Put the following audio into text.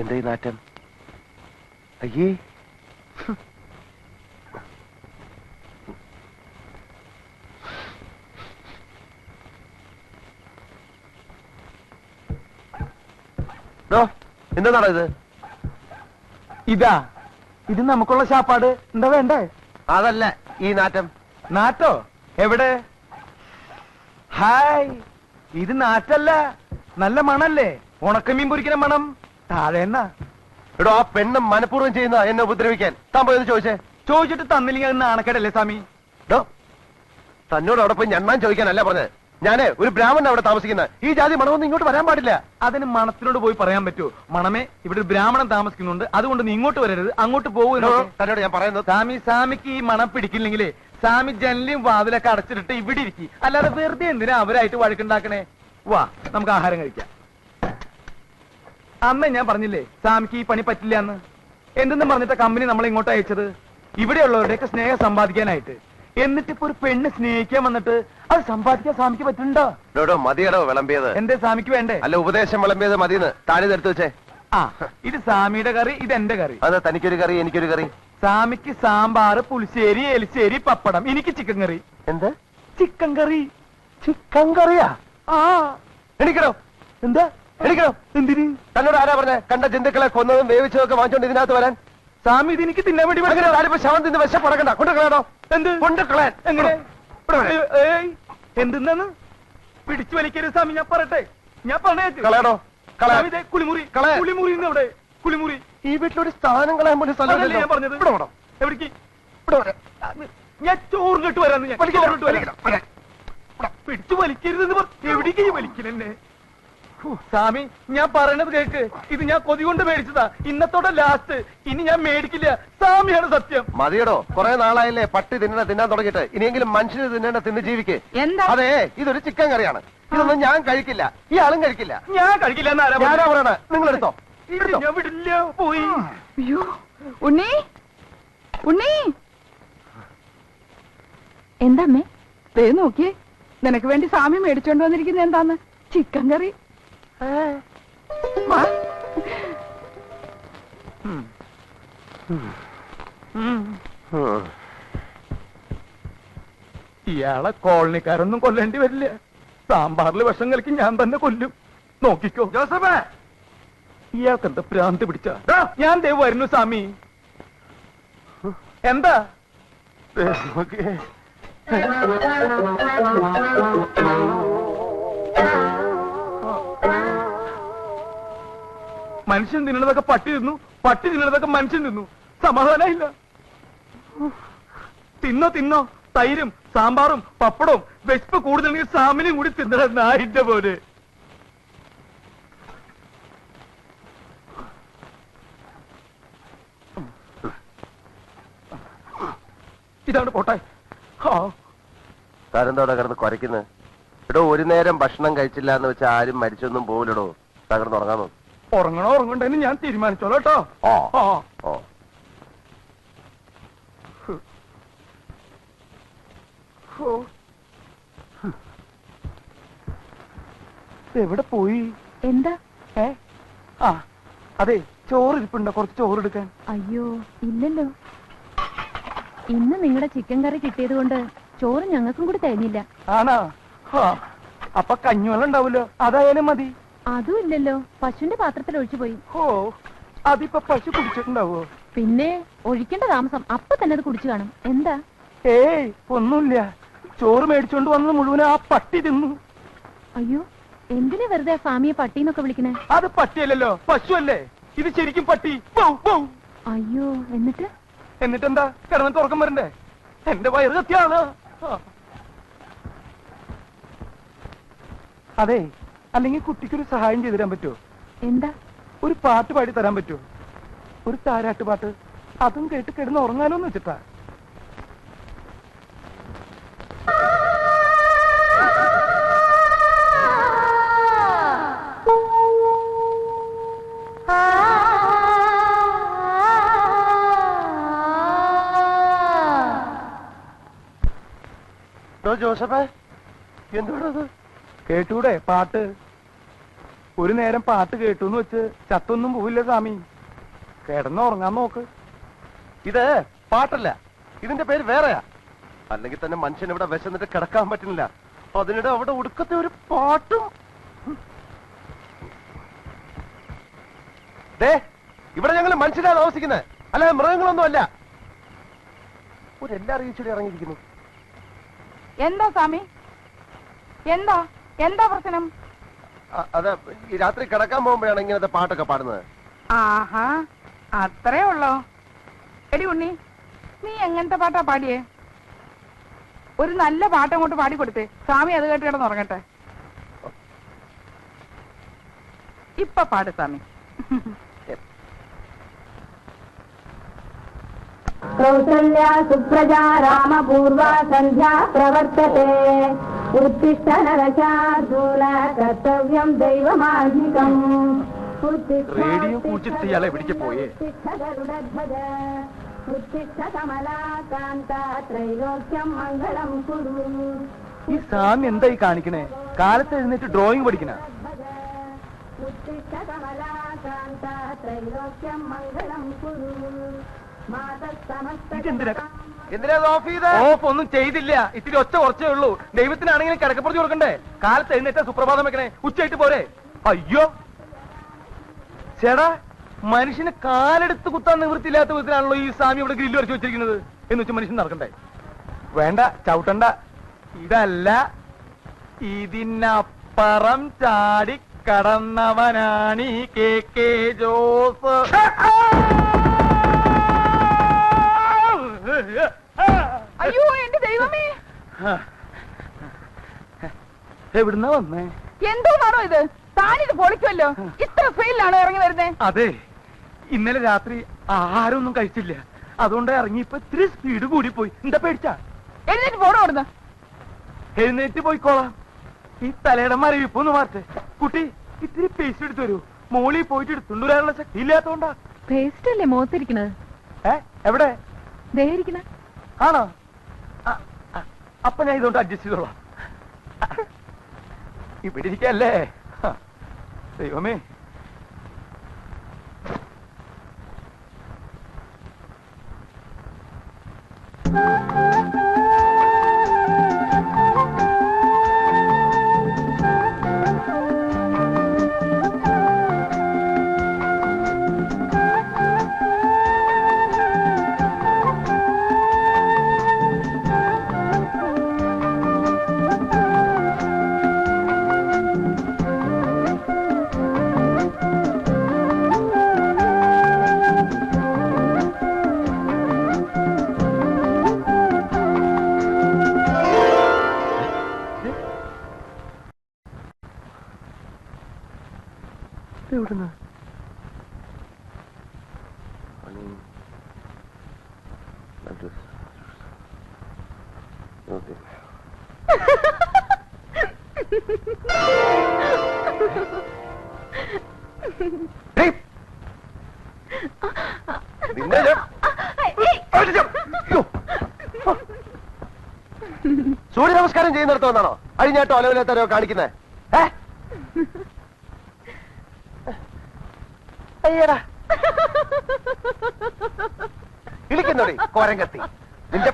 എന്താ ഈ നാറ്റം? അയ്യേ, എന്താണോ ഇത്? ഇതാ, ഇത് നമുക്കുള്ള ശാപ്പാട്. എന്താ വേണ്ടേ? അതല്ല ഈ നാറ്റം. നാറ്റോ? എവിടെ? ഹായ്, ഇത് നാറ്റല്ല, നല്ല മണല്ലേ, ഉണക്കമീൻ പൊരിക്കുന്ന മണം. താഴെ എടോ, ആ പെണ്ണ് മനഃപൂർവ്വം ചെയ്യുന്ന എന്നെ ഉപദ്രവിക്കാൻ. താൻ പോയത് ചോദിച്ചേ? ചോദിച്ചിട്ട് തന്നില്ലെങ്കിൽ അത് നാണക്കേടല്ലേ സ്വാമി? തന്നോട് അവിടെ പോയി ഞണ്ണാൻ ചോദിക്കാനല്ല പറഞ്ഞത്. ഞാനേ ഒരു ബ്രാഹ്മണൻ അവിടെ താമസിക്കുന്ന. ഈ ജാതി മണമൊന്നും ഇങ്ങോട്ട് വരാൻ പാടില്ല. അതിന് മണത്തിനോട് പോയി പറയാൻ പറ്റുമോ? മണമേ, ഇവിടെ ഒരു ബ്രാഹ്മണൻ താമസിക്കുന്നുണ്ട്, അതുകൊണ്ട് നീ ഇങ്ങോട്ട് വരരുത്, അങ്ങോട്ട് പോകുമല്ലോ. തന്നോട് ഞാൻ പറയുന്നത്, സ്വാമിക്ക് ഈ മണം പിടിക്കില്ലെങ്കിലേ സ്വാമി ജനലും വാതിലൊക്കെ അടച്ചിട്ട് ഇവിടെ ഇരിക്കും. അല്ലാതെ വെറുതെ എന്തിനാ അവരായിട്ട് വഴക്കുണ്ടാക്കണേ? വാ, നമുക്ക് ആഹാരം കഴിക്കാം. അമ്മ ഞാൻ പറഞ്ഞില്ലേ സ്വാമിക്ക് ഈ പണി പറ്റില്ല എന്ന്. എന്തെന്നും പറഞ്ഞിട്ട് കമ്പനി നമ്മളെ ഇങ്ങോട്ട് അയച്ചത് ഇവിടെയുള്ളവരുടെയൊക്കെ സ്നേഹം സമ്പാദിക്കാനായിട്ട്. എന്നിട്ട് ഇപ്പൊ ഒരു പെണ്ണ് സ്നേഹിക്കാൻ വന്നിട്ട് അത് സമ്പാദിക്കാൻ സ്വാമിക്ക് പറ്റുന്നുണ്ടോ? മതിയടോ വിളമ്പിയത്. എന്തേ സ്വാമിക്ക് വേണ്ടേ? അല്ല, ഉപദേശം വിളമ്പിയത് മതിയെന്ന് താഴെ എടുത്തു വെച്ചേ. ആ, ഇത് സ്വാമിയുടെ കറി, ഇത് എന്റെ കറി. അതെ, തനിക്കൊരു കറി, എനിക്കൊരു കറി. സ്വാമിക്ക് സാമ്പാർ, പുളിശ്ശേരി, എലിശ്ശേരി, പപ്പടം. എനിക്ക് ചിക്കൻ കറി. എന്ത് ചിക്കൻ കറി? ചിക്കൻ കറിയാ? ആ, എണിക്കണോ? എന്താ എണിക്കണോ? എന്തിന്? തന്നോട് ആരാ പറഞ്ഞേ കണ്ട ജന്തുക്കളെ കൊന്നതും വേവിച്ചതും ഒക്കെ വാങ്ങിച്ചോണ്ട് ഇതിനകത്ത് വരാൻ? സ്വാമി ഇത് എനിക്ക് തിന്നാൻ വേണ്ടി ആരിപ്പോ ശവം തിന്ന് വിശപ്പടക്കണ്ട. കൊണ്ടുകളയാണോ? എന്ത് കൊണ്ടുകളയാൻ? എങ്ങനെ? എന്തെന്നാണ്? പിടിച്ചു വലിക്കരുത് സ്വാമി, ഞാൻ പറയട്ടെ, ഞാൻ പറഞ്ഞു. കളയാണോ? കുളിമുറി, കുളിമുറി ഇവിടെ കുളിമുറി. ഈ വീട്ടിലൊരു സ്ഥാനം കളയാൻ പോലും സ്ഥലമല്ലേ ഞാൻ പറഞ്ഞത്? എവിടേക്ക്? ഞാൻ ചോറ് കെട്ട് വരാന്ന്. ഞാൻ പിടിച്ചു വലിക്കരുതെന്ന് പറഞ്ഞു. എവിടേക്ക് വലിക്കലെന്നെ? സ്വാമി, ഞാൻ പറയണത് കേക്ക്. ഇത് ഞാൻ കൊതി കൊണ്ട് മേടിച്ചതാ, ഇന്നത്തോടെ ലാസ്റ്റ്. ഇനി ഞാൻ മേടിക്കില്ല, സ്വാമിയാണ് സത്യം. മതിയടോ, കുറെ നാളായില്ലേ പട്ടി തിന്നാൻ തുടങ്ങിയിട്ട്. ഇനിയെങ്കിലും മനുഷ്യന് തിന്നേണ്ട തിന്ന് ജീവിക്ക്. അതെ, ഇതൊരു ചിക്കൻ കറിയാണ്. ഇതൊന്നും ഞാൻ കഴിക്കില്ല, ഈ ആളും കഴിക്കില്ല. ഞാൻ കഴിക്കില്ല എന്നാരാ പറയണ? നിങ്ങൾ എടുത്തോ. ഞാൻ വിടില്ല. പോയി. അയ്യോ, ഉണ്ണി ഉണ്ണി, എന്താമ്മേ ദേ നോക്കിയേ, നിനക്ക് വേണ്ടി സ്വാമി മേടിച്ചോണ്ട് വന്നിരിക്കുന്നത് എന്താന്ന്? ചിക്കൻ കറി. ഇയാളെ കോളനിക്കാരൊന്നും കൊല്ലേണ്ടി വരില്ല. സാമ്പാറിൽ വിഷം കലക്കി ഞാൻ തന്നെ കൊല്ലും. നോക്കിക്കോ ജോസഫേ. ഇയാൾക്ക് എന്താ ഭ്രാന്ത് പിടിച്ച? ഞാൻ ദേ വരുന്നു സ്വാമി. എന്താ? മനുഷ്യൻ തിന്നണതൊക്കെ പട്ടി തിന്നു, പട്ടി തിന്നണതൊക്കെ മനുഷ്യൻ തിന്നു. സമാധാനമില്ല. തിന്നോ തിന്നോ, തൈരും സാമ്പാറും പപ്പടവും. വിശപ്പ് കൂടുതലെങ്കിൽ സാമിനും കൂടി തിന്നണ നായിന്റെ പോലെ. ഇതാണ് പോട്ടെ. താരെന്തോടെ കിടന്ന് കുരയ്ക്കുന്നത്? എടോ, ഒരു നേരം ഭക്ഷണം കഴിച്ചില്ല എന്ന് വെച്ചാൽ ആരും മരിച്ചൊന്നും പോവില്ലടോ. തകർന്ന് ഉറങ്ങാമോ? ഉറങ്ങണോ ഉറങ്ങണ്ടെന്ന് ഞാൻ തീരുമാനിച്ചോളൂ കേട്ടോ. എവിടെ പോയി? എന്താ? അതെ, ചോറ് ഇരിപ്പുണ്ടോ? കുറച്ച് ചോറ് എടുക്കാൻ. അയ്യോ ഇല്ലല്ലോ, ഇന്ന് നിങ്ങളുടെ ചിക്കൻ കറി കിട്ടിയത് കൊണ്ട് ചോറ് ഞങ്ങൾക്കും കൂടി തരുന്നില്ല. ആണോ? അപ്പൊ കഞ്ഞിവെള്ളം ഉണ്ടാവൂലോ, അതായാലും മതി. അതും ഇല്ലല്ലോ, പശുവിന്റെ പാത്രത്തിൽ ഒഴിച്ചു പോയി. അതിപ്പോ പശു കുടിച്ചിട്ടുണ്ടാവോ? പിന്നെ ഒഴിക്കേണ്ട താമസം, അപ്പൊ തന്നെ അത് കുടിച്ചു കാണും. എന്താ? ഏയ് ഒന്നുമില്ല, ചോറ് മേടിച്ചോണ്ട് വന്നത് മുഴുവൻ ആ പട്ടി തിന്നു. അയ്യോ, എന്തിനാ വെറുതെ സ്വാമിയെ പട്ടിന്നൊക്കെ വിളിക്കണേ? അത് പട്ടിയല്ലല്ലോ, പശു അല്ലേ. ഇത് ശരിക്കും പട്ടി. അയ്യോ, എന്നിട്ടെന്താ? കിടന്നിട്ട് ഉറക്കം വരണ്ടേ? എന്റെ വയറ് കത്തിയാണ്. അതെ, അല്ലെങ്കിൽ കുട്ടിക്കൊരു സഹായം ചെയ്തു തരാൻ പറ്റുമോ? എന്താ? ഒരു പാട്ട് പാടി തരാൻ പറ്റുമോ? ഒരു താരാട്ട് പാട്ട്. അതും കേട്ട് കിടന്ന് ഉറങ്ങാലോന്ന് വെച്ചിട്ടാ. ജോസഫേ, എന്തുകൊണ്ടത്? കേട്ടൂടെ പാട്ട്? ഒരു നേരം പാട്ട് കേട്ടുന്ന് വെച്ച് ചത്തൊന്നും പോവില്ല സ്വാമി. കിടന്നുറങ്ങാൻ നോക്ക്. ഇത് പാട്ടല്ല, ഇതിന്റെ പേര് വേറെയാ. അല്ലെങ്കിൽ തന്നെ മനുഷ്യൻ ഇവിടെ വിശന്നിട്ട് കിടക്കാൻ പറ്റുന്നില്ല. അതിനിടെ അവിടെ ഒടുക്കത്തെ ഒരു പാട്ടും. ദേ, ഇവിടെ ഞങ്ങൾ മനുഷ്യരാണ് താമസിക്കുന്നത്, അല്ലാതെ മൃഗങ്ങളൊന്നും അല്ല. ഒരു എല്ലാ അറിയിച്ചൂടെ ഇറങ്ങിയിരിക്കുന്നു. എന്താ സ്വാമി, എന്താ എന്താ പ്രശ്നം? അത് ഈ രാത്രി കിടക്കാൻ പോകുമ്പോഴാണ് ഇങ്ങനത്തെ പാട്ടൊക്കെ പാടുന്നത്. ആഹാ, അത്രേ ഉള്ളോ? എടി ഉണ്ണി, നീ എങ്ങനത്തെ പാട്ടാ പാടിയേ? ഒരു നല്ല പാട്ട് അങ്ങോട്ട് പാടിക്കൊടുത്തേ, സ്വാമി അത് കേട്ട് കിടന്നുറങ്ങട്ടെ. ഇപ്പൊ പാട് സ്വാമി. കൗസല്യ സുപ്രജാ രാമപൂർവാ സന്ധ്യാ പ്രവർത്തത്തെ ഉത്തിഷ്ഠ നരശാർദൂല കർത്തവ്യം ദൈവമാർഗികം. റേഡിയോ പൂച്ചിട്ട് ഇയാളെ എവിടേക്ക് പോയേ? ഉത്തിഷ്ഠ കമലാകാന്ത ത്രൈലോക്യം മംഗളം കുരു. ഈ സ്വാമി എന്തായി കാണിക്കണേ? കാലത്ത് എഴുന്നേറ്റ് ഡ്രോയിങ് പഠിക്കണ? ഉത്തിഷ്ഠ കമലാകാന്ത ത്രൈലോക്യം മംഗളം കുരു. എന്തിനാ ഓഫ് ചെയ്ത്? ഓഫ് ഒന്നും ചെയ്തില്ല, ഇത്തിരി ഒച്ച കുറച്ചേ ഉള്ളൂ. ദൈവത്തിനാണെങ്കിലും കിടക്കപ്പുറത്ത് കൊടുക്കണ്ടേ? കാലത്ത് എഴുന്നേറ്റ സുപ്രഭാതം വെക്കണേ, ഉച്ചയായിട്ട് പോരെ? അയ്യോ ചേടാ, മനുഷ്യന് കാലെടുത്ത് കുത്താൻ നിവൃത്തിയില്ലാത്ത വിധത്തിലാണല്ലോ ഈ സ്വാമി ഇവിടെ ഗ്രില്ല് വരച്ചു വെച്ചിരിക്കുന്നത്. എന്ന് വെച്ച് മനുഷ്യൻ നടക്കണ്ടേ? വേണ്ട, ചവിട്ടണ്ട. ഇതല്ല, ഇതിനപ്പുറം ചാടി കടന്നവനാണ് ഈ കെ ജോസ്. അയ്യോ എന്റെ ദൈവമേ, എവിടുന്നാ വന്നേ? എന്തോന്നാണോ ഇത്? താനിത് പൊളിക്കുമല്ലോ, ഇത്ര സ്പീഡിലാണോ ഇറങ്ങി വരുന്നേ? അതെ, ഇന്നലെ രാത്രി ആഹാരമൊന്നും കഴിച്ചില്ല, അതുകൊണ്ട് ഇറങ്ങിയപ്പോ ഇത്തിരി സ്പീഡ് കൂടിപ്പോയി. എന്താ പേടിച്ചാ? എഴുന്നേറ്റ് പോണോ അവിടുന്ന്? എഴുന്നേറ്റ് പോയിക്കോളാം. ഈ തലയുടെ മരവിപ്പൊന്ന് മാറ്റേ. കുട്ടി, ഇത്തിരി പേസ്റ്റ് എടുത്തു വരൂ. മോളിൽ പോയിട്ട് എടുത്തുകൊണ്ട് വരാനുള്ള ശക്തി ഇല്ലാത്തോണ്ടാ. പേസ്റ്റ് അല്ലേ മുഖത്തിരിക്കണത്? എവിടെ? ദേഹിരിക്കണ ആണോ? അപ്പൊ ഞാൻ ഇതുകൊണ്ട് അഡ്ജസ്റ്റ് ചെയ്തോളാം. ഇവിടെ ഇരിക്കല്ലേ? ദൈവമേ, എവിടുന്ന്? സൂര്യ നമസ്കാരം ചെയ്യുന്നിടത്ത് വന്നാണോ അഴിഞ്ഞാട്ടോ അലവില്ലാത്തരോ കാണിക്കുന്നത്? അയ്യടാ, ഇളിക്കുന്നോടി കോരൻ കത്തി നിന്റെ.